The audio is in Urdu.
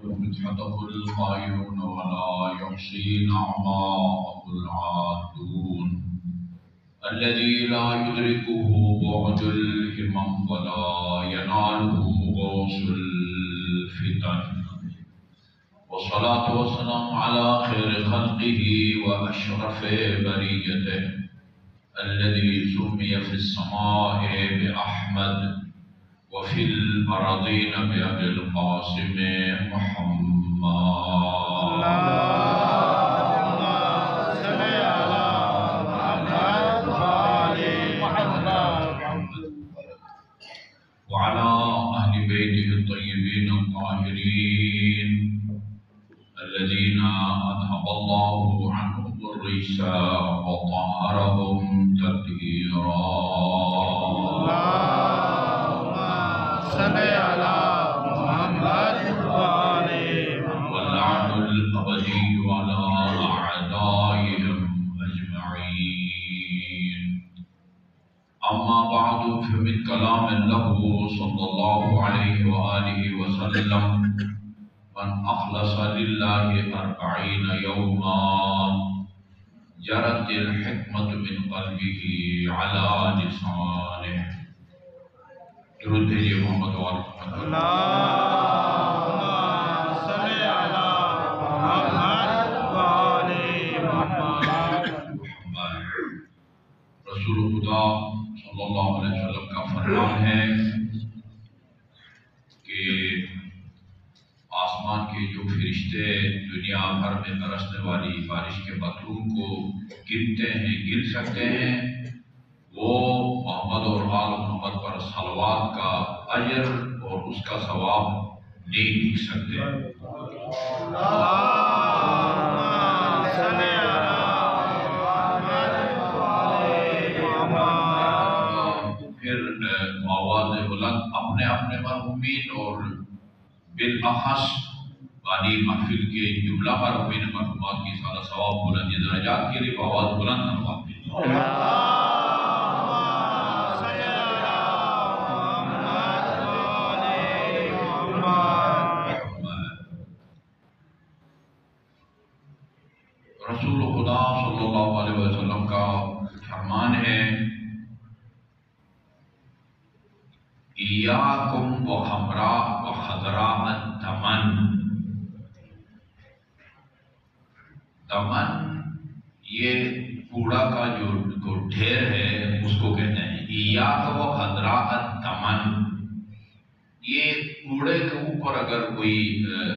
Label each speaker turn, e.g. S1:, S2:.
S1: مدحته القائلون ولا يحصي نعماءه العادون الذي لا يدركه بعد الهمم ولا يناله غوص الفتن والصلاة والسلام على خير خلقه وأشرف بريته الذي سمي في السماء بأحمد وفي الأراضين بأبي القاسم محمد
S2: اللهم صل على محمد وآل محمد
S1: وعلى أهل بيته الطيبين الطاهرين الذين أذهب الله عنهم الرجس وطهرهم تطهيرا
S2: صل على محمد وآل محمد
S1: واللعن الأبدي على أعدائهم أجمعين أما بعد فمن كلام له صلى الله عليه وآله وسلم من أخلص لله 40 يوما جرت الحكمة من قلبه على لسانه. درود بھیجئے محمد وآل
S2: اللهم صل على محمد وآل محمد.
S1: رسول خدا صلی اللہ علیہ وسلم کا فرمان ہے کہ آسمان کے جو فرشتے دنیا بھر میں برسنے والی بارش کے قطروں کو گن سکتے ہیں، وہ محمد اور آل محمد پر صلوات کا اجر اور اس کا ثواب نہیں لکھ سکتے۔
S2: اللهم صل على محمد وآل محمد.
S1: پھر آواز بلند اپنے اپنے مرحومین اور بالاخص بانی محفل کے جملہ مرحومین مرحومات کی سارا ثواب بلند درجات کے لیے آواز بلند کروا رسول خدا صلی اللہ علیہ وسلم کا فرمان ہے ایاکم و خضراء الدمن. دمن یہ کوڑا کا جو ڈھیر ہے اس کو کہتے ہیں ایاکم و خضراء الدمن. یہ کوڑے کے اوپر اگر کوئی